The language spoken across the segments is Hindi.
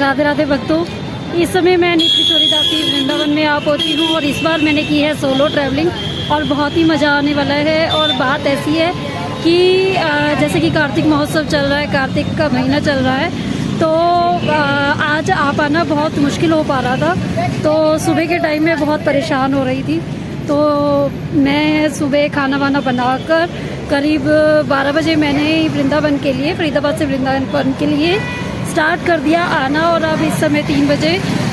राधे राधे भक्तों। इस समय मैं नित्य किशोरी दासी वृंदावन में आ पहुंची हूँ और इस बार मैंने की है सोलो ट्रैवलिंग और बहुत ही मज़ा आने वाला है। और बात ऐसी है कि जैसे कि कार्तिक महोत्सव चल रहा है, कार्तिक का महीना चल रहा है, तो आज आ पाना बहुत मुश्किल हो पा रहा था। तो सुबह के टाइम में बहुत परेशान हो रही थी, तो मैं सुबह खाना वाना बनाकर करीब 12 बजे मैंने वृंदावन के लिए, फरीदाबाद से वृंदावन के लिए स्टार्ट कर दिया आना। और अब इस समय 3 बजे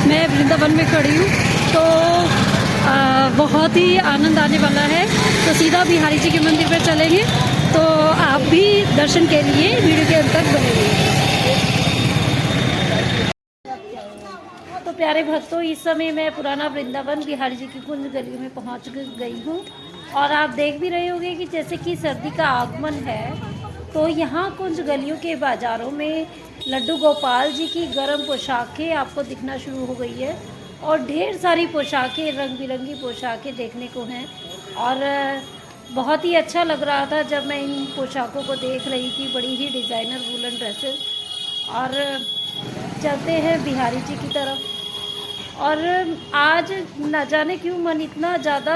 मैं वृंदावन में खड़ी हूँ, तो बहुत ही आनंद आने वाला है। तो सीधा बिहारी जी के मंदिर पर चलेंगे, तो आप भी दर्शन के लिए वीडियो के अंत तक बने रहिए। तो प्यारे भक्तों, इस समय मैं पुराना वृंदावन बिहारी जी की कुंज गली में पहुंच गई हूं और आप देख भी रहे होंगे कि जैसे कि सर्दी का आगमन है, तो यहाँ कुंज गलियों के बाज़ारों में लड्डू गोपाल जी की गर्म पोशाकें आपको दिखना शुरू हो गई है और ढेर सारी पोशाकें, रंग बिरंगी पोशाकें देखने को हैं। और बहुत ही अच्छा लग रहा था जब मैं इन पोशाकों को देख रही थी, बड़ी ही डिज़ाइनर वूलन ड्रेसेस। और चलते हैं बिहारी जी की तरफ। और आज न जाने क्यों मन इतना ज़्यादा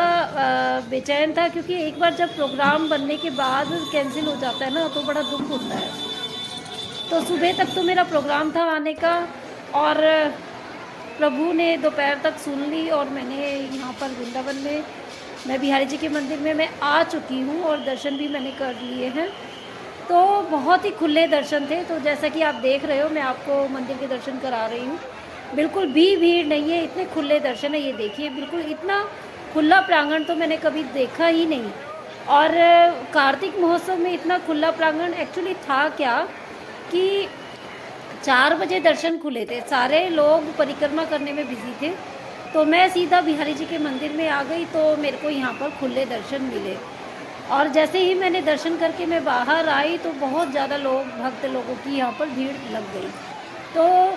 बेचैन था, क्योंकि एक बार जब प्रोग्राम बनने के बाद कैंसिल हो जाता है ना, तो बड़ा दुख होता है। तो सुबह तक तो मेरा प्रोग्राम था आने का और प्रभु ने दोपहर तक सुन ली और मैंने यहाँ पर वृंदावन में, मैं बिहारी जी के मंदिर में मैं आ चुकी हूँ और दर्शन भी मैंने कर लिए हैं। तो बहुत ही खुले दर्शन थे। तो जैसा कि आप देख रहे हो, मैं आपको मंदिर के दर्शन करा रही हूँ। बिल्कुल भी भीड़ नहीं है, इतने खुले दर्शन है। ये देखिए, बिल्कुल इतना खुला प्रांगण तो मैंने कभी देखा ही नहीं। और कार्तिक महोत्सव में इतना खुला प्रांगण एक्चुअली था क्या कि 4 बजे दर्शन खुले थे, सारे लोग परिक्रमा करने में बिजी थे। तो मैं सीधा बिहारी जी के मंदिर में आ गई, तो मेरे को यहाँ पर खुले दर्शन मिले। और जैसे ही मैंने दर्शन करके मैं बाहर आई, तो बहुत ज़्यादा लोग, भक्त लोगों की यहाँ पर भीड़ लग गई। तो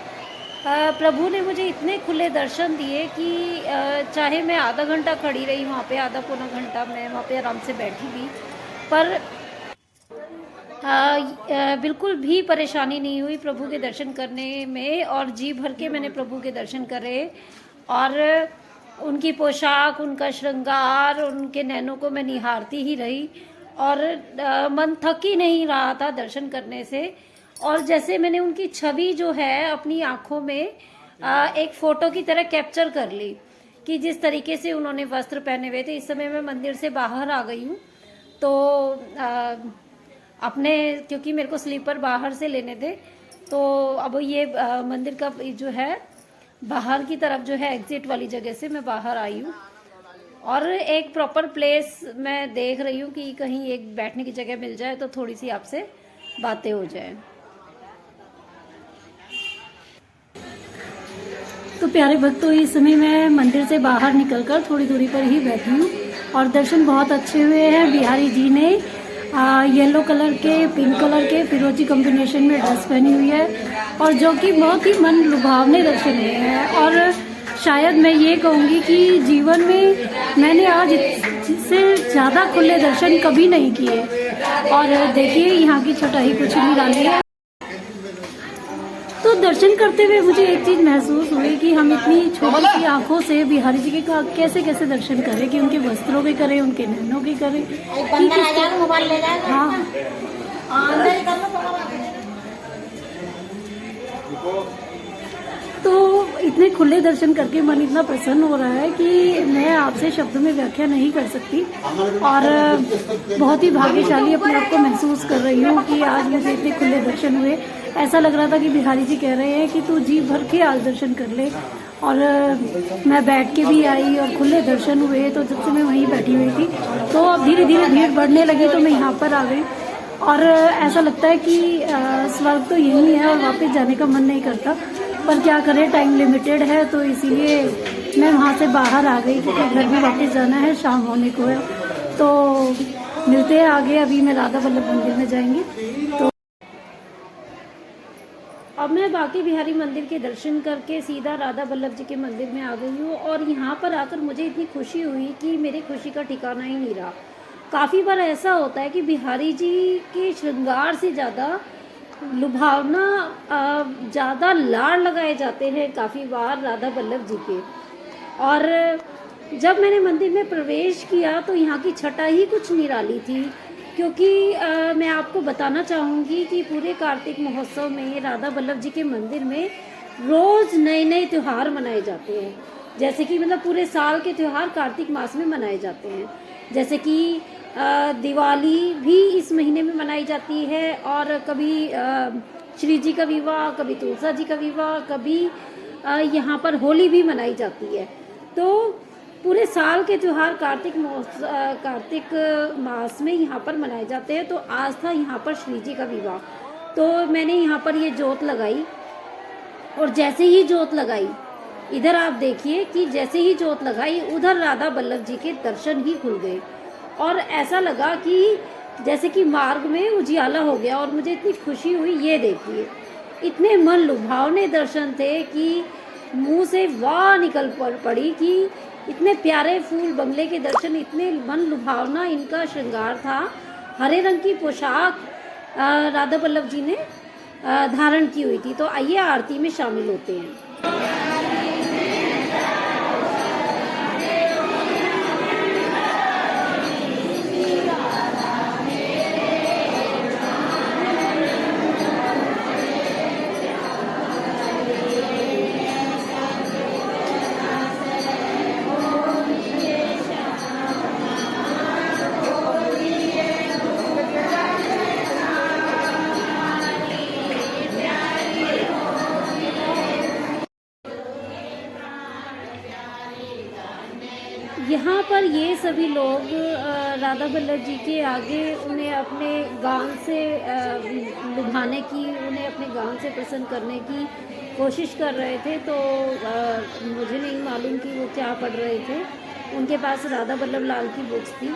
प्रभु ने मुझे इतने खुले दर्शन दिए कि चाहे मैं आधा घंटा खड़ी रही वहाँ पे, आधा पौना घंटा मैं वहाँ पे आराम से बैठी भी, पर बिल्कुल भी परेशानी नहीं हुई प्रभु के दर्शन करने में। और जी भर के मैंने प्रभु के दर्शन करे और उनकी पोशाक, उनका श्रृंगार, उनके नैनों को मैं निहारती ही रही और मन थक ही नहीं रहा था दर्शन करने से। और जैसे मैंने उनकी छवि जो है अपनी आँखों में एक फ़ोटो की तरह कैप्चर कर ली कि जिस तरीके से उन्होंने वस्त्र पहने हुए थे। इस समय मैं मंदिर से बाहर आ गई हूँ, तो अपने, क्योंकि मेरे को स्लीपर बाहर से लेने थे, तो अब ये मंदिर का जो है बाहर की तरफ जो है एग्जिट वाली जगह से मैं बाहर आई हूँ और एक प्रॉपर प्लेस मैं देख रही हूँ कि कहीं एक बैठने की जगह मिल जाए तो थोड़ी सी आपसे बातें हो जाए। तो प्यारे भक्तों, इस समय मैं मंदिर से बाहर निकलकर थोड़ी दूरी पर ही बैठी हूँ और दर्शन बहुत अच्छे हुए हैं। बिहारी जी ने येलो कलर के, पिंक कलर के, फिरोजी कॉम्बिनेशन में ड्रेस पहनी हुई है और जो कि बहुत ही मन लुभावने दर्शन हुए हैं। और शायद मैं ये कहूँगी कि जीवन में मैंने आज इससे ज़्यादा खुले दर्शन कभी नहीं किए। और देखिए, यहाँ की छटाई कुछ नहीं डाली है। तो दर्शन करते हुए मुझे एक चीज़ महसूस हुई कि हम इतनी छोटी सी आंखों से बिहारी जी के कैसे कैसे दर्शन करें, कि उनके वस्त्रों के करें, उनके नैनों के करें। हाँ, तो इतने खुले दर्शन करके मन इतना प्रसन्न हो रहा है कि मैं आपसे शब्दों में व्याख्या नहीं कर सकती। और बहुत ही भाग्यशाली अपने आप को महसूस कर रही हूँ कि आज मुझे इतने खुले दर्शन हुए। ऐसा लग रहा था कि बिहारी जी कह रहे हैं कि तू जी भर के आज दर्शन कर ले। और मैं बैठ के भी आई और खुले दर्शन हुए। तो जब से मैं वहीं बैठी हुई थी, तो अब धीरे धीरे भीड़ बढ़ने लगी, तो मैं यहाँ पर आ गई और ऐसा लगता है कि स्वर्ग तो यही है और वापस जाने का मन नहीं करता। पर क्या करें, टाइम लिमिटेड है, तो इसीलिए मैं वहाँ से बाहर आ गई, क्योंकि घर भी वापस जाना है, शाम होने को है। तो मिलते हैं आगे। अभी मैं राधा वल्लभ मंदिर में जाएंगे। तो अब मैं बाकी बिहारी मंदिर के दर्शन करके सीधा राधा वल्लभ जी के मंदिर में आ गई हूँ। और यहाँ पर आकर मुझे इतनी खुशी हुई कि मेरी खुशी का ठिकाना ही नहीं रहा। काफ़ी बार ऐसा होता है कि बिहारी जी के श्रृंगार से ज़्यादा लुभावना ज़्यादा लाड़ लगाए जाते हैं काफ़ी बार राधा वल्लभ जी के। और जब मैंने मंदिर में प्रवेश किया तो यहाँ की छटा ही कुछ निराली थी, क्योंकि मैं आपको बताना चाहूँगी कि पूरे कार्तिक महोत्सव में राधा वल्लभ जी के मंदिर में रोज़ नए नए त्यौहार मनाए जाते हैं। जैसे कि मतलब पूरे साल के त्यौहार कार्तिक मास में मनाए जाते हैं। जैसे कि दिवाली भी इस महीने में मनाई जाती है, और कभी श्री जी का विवाह, कभी तुलसा जी का विवाह, कभी यहाँ पर होली भी मनाई जाती है। तो पूरे साल के त्यौहार कार्तिक मास में यहाँ पर मनाए जाते हैं। तो आज था यहाँ पर श्री जी का विवाह, तो मैंने यहाँ पर ये जोत लगाई, और जैसे ही जोत लगाई, इधर आप देखिए कि जैसे ही जोत लगाई उधर राधा वल्लभ जी के दर्शन ही खुल गए, और ऐसा लगा कि जैसे कि मार्ग में उजियाला हो गया, और मुझे इतनी खुशी हुई। ये देखिए, इतने मन लुभावने दर्शन थे कि मुंह से वाह निकल पड़ी कि इतने प्यारे फूल बंगले के दर्शन, इतने मन लुभावना इनका श्रृंगार था। हरे रंग की पोशाक राधा वल्लभ जी ने धारण की हुई थी। तो आइए आरती में शामिल होते हैं। यहाँ पर ये सभी लोग राधा वल्लभ जी के आगे उन्हें अपने गान से लुभाने की, उन्हें अपने गान से प्रसन्न करने की कोशिश कर रहे थे। तो मुझे नहीं मालूम कि वो क्या पढ़ रहे थे। उनके पास राधा वल्लभ लाल की बुक्स थी,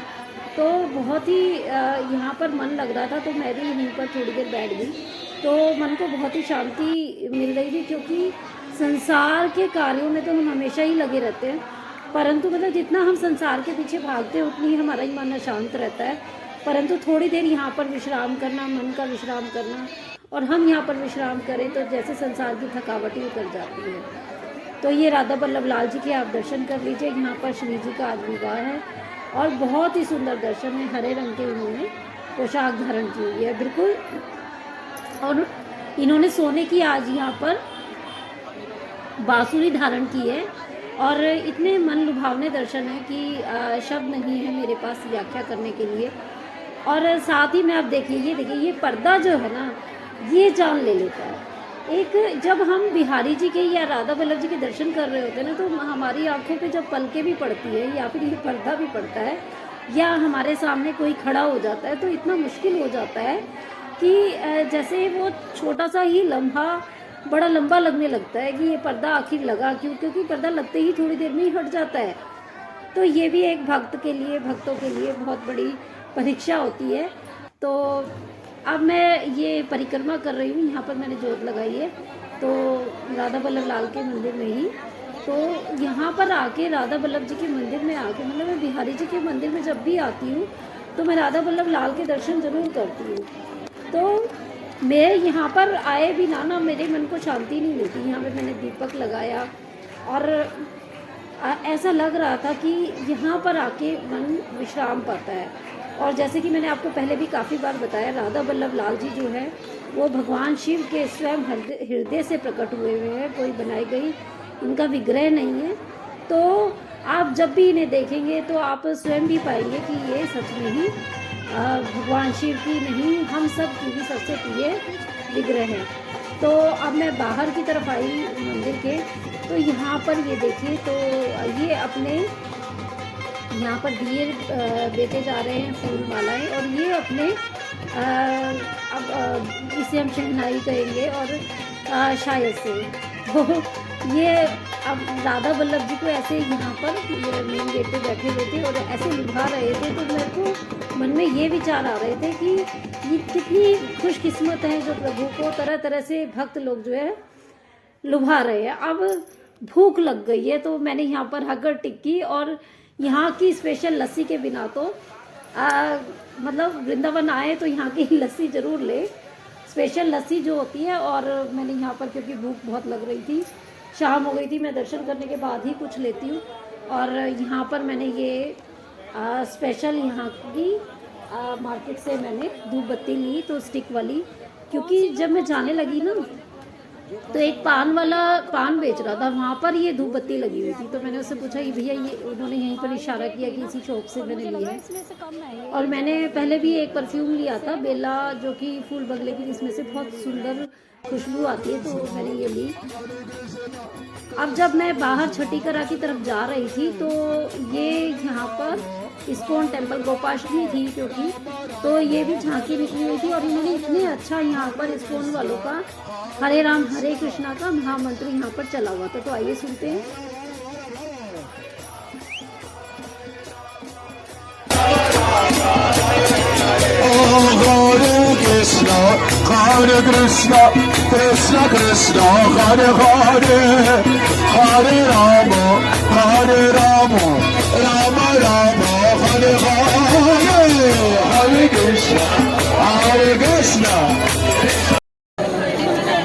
तो बहुत ही यहाँ पर मन लग रहा था। तो मैं भी यहीं पर थोड़ी देर बैठ गई, तो मन को बहुत ही शांति मिल रही थी, क्योंकि संसार के कार्यों में तो हम हमेशा ही लगे रहते हैं, परंतु मतलब जितना हम संसार के पीछे भागते हैं उतनी ही हमारा ही मन अशांत रहता है। परंतु थोड़ी देर यहाँ पर विश्राम करना, मन का विश्राम करना, और हम यहाँ पर विश्राम करें तो जैसे संसार की थकावट ही उतर जाती है। तो ये राधा वल्लभ लाल जी के आप दर्शन कर लीजिए। यहाँ पर श्री जी का आज विवाह है, और बहुत ही सुंदर दर्शन है। हरे रंग के इन्होंने पोशाक धारण की हुई है बिल्कुल, और इन्होंने सोने की आज यहाँ पर बांसुरी धारण की है, और इतने मन लुभावने दर्शन है कि शब्द नहीं है मेरे पास व्याख्या करने के लिए। और साथ ही में आप देखिए, ये पर्दा जो है ना, ये जान ले लेता है। एक जब हम बिहारी जी के या राधा वल्लभ जी के दर्शन कर रहे होते हैं ना, तो हमारी आंखों पे जब पलकें भी पड़ती है, या फिर ये पर्दा भी पड़ता है, या हमारे सामने कोई खड़ा हो जाता है, तो इतना मुश्किल हो जाता है कि जैसे वो छोटा सा ही लम्हा बड़ा लंबा लगने लगता है कि ये पर्दा आखिर लगा क्यों, क्योंकि पर्दा लगते ही थोड़ी देर में ही हट जाता है। तो ये भी एक भक्तों के लिए बहुत बड़ी परीक्षा होती है। तो अब मैं ये परिक्रमा कर रही हूँ, यहाँ पर मैंने जोत लगाई है, तो राधा वल्लभ लाल के मंदिर में ही। तो यहाँ पर आके राधा वल्लभ जी के मंदिर में आके, मतलब मैं बिहारी जी के मंदिर में जब भी आती हूँ तो मैं राधा वल्लभ लाल के दर्शन ज़रूर करती हूँ। तो मैं यहाँ पर आए बिना ना मेरे मन को शांति नहीं मिलती। यहाँ पे मैंने दीपक लगाया, और ऐसा लग रहा था कि यहाँ पर आके मन विश्राम पाता है। और जैसे कि मैंने आपको पहले भी काफ़ी बार बताया, राधा वल्लभ लाल जी जो है वो भगवान शिव के स्वयं हृदय से प्रकट हुए हैं, कोई बनाई गई इनका विग्रह नहीं है। तो आप जब भी इन्हें देखेंगे तो आप स्वयं भी पाएंगे कि ये सच में ही भगवान शिव की नहीं, हम सब की भी सबसे प्रिय विग्रह है। तो अब मैं बाहर की तरफ आई मंदिर के, तो यहाँ पर ये देखिए, तो ये अपने यहाँ पर दिए बेचे जा रहे हैं, फूल मालाएँ, और ये अपने अब इसे हम शहनाई कहेंगे, और शायद से तो ये अब राधा वल्लभ जी को ऐसे यहाँ पर मेन गेट पे बैठे हुए थे और ऐसे लुभा रहे थे। तो मेरे को मन में ये विचार आ रहे थे कि ये कितनी खुशकिस्मत है जो प्रभु को तरह तरह से भक्त लोग जो है लुभा रहे हैं। अब भूख लग गई है, तो मैंने यहाँ पर हगर टिक्की और यहाँ की स्पेशल लस्सी के बिना तो मतलब वृंदावन आए तो यहाँ की लस्सी ज़रूर ले। स्पेशल लस्सी जो होती है। और मैंने यहाँ पर, क्योंकि भूख बहुत लग रही थी, शाम हो गई थी, मैं दर्शन करने के बाद ही कुछ लेती हूँ। और यहाँ पर मैंने ये स्पेशल यहाँ की मार्केट से मैंने धूप बत्ती ली, तो स्टिक वाली, क्योंकि जब मैं जाने लगी ना तो एक पान वाला पान बेच रहा था, वहाँ पर ये धूप बत्ती लगी हुई थी। तो मैंने उससे पूछा कि भैया ये, उन्होंने यहीं पर इशारा किया कि इसी शॉप से मैंने लिया है। और मैंने पहले भी एक परफ्यूम लिया था बेला, जो कि फूल बगले की, जिसमें से बहुत सुंदर खुशबू आती है, तो मैंने ये ली। अब जब मैं बाहर छठीकरा की तरफ जा रही थी तो ये यहाँ पर इस्कॉन टेम्पल गोपाष्टमी थी क्योंकि, तो ये भी झांकी निकली हुई थी। और इन्होंने इतने अच्छा यहाँ पर इस्कॉन वालों का हरे राम हरे कृष्णा का महामंत्र यहाँ पर चला हुआ था। तो आइए सुनते हैं। Hare Krishna, Krishna Krishna, Hare Hare, Hare Rama, Hare Rama, Rama Rama, Hare Hare, Hare Krishna, Hare Krishna।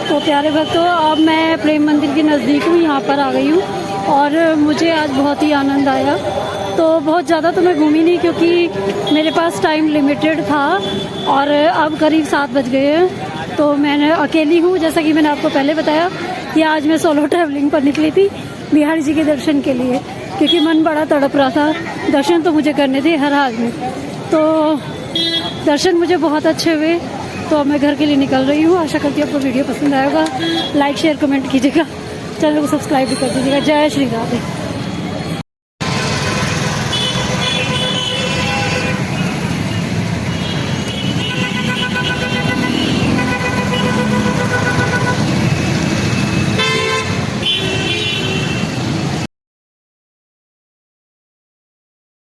तो प्यारे भक्तों, अब मैं प्रेम मंदिर के नज़दीक हूँ, यहाँ पर आ गई हूँ और मुझे आज बहुत ही आनंद आया। तो बहुत ज़्यादा तो मैं घूमी नहीं क्योंकि मेरे पास टाइम लिमिटेड था और अब करीब 7 बज गए हैं। तो मैं अकेली हूँ, जैसा कि मैंने आपको पहले बताया कि आज मैं सोलो ट्रैवलिंग पर निकली थी बिहारी जी के दर्शन के लिए, क्योंकि मन बड़ा तड़प रहा था। दर्शन तो मुझे करने थे हर हाल में। तो दर्शन मुझे बहुत अच्छे हुए, तो मैं घर के लिए निकल रही हूँ। आशा करती हूँ आपको वीडियो पसंद आएगा। लाइक शेयर कमेंट कीजिएगा, चैनल को सब्सक्राइब भी कर दीजिएगा। जय श्री राधे।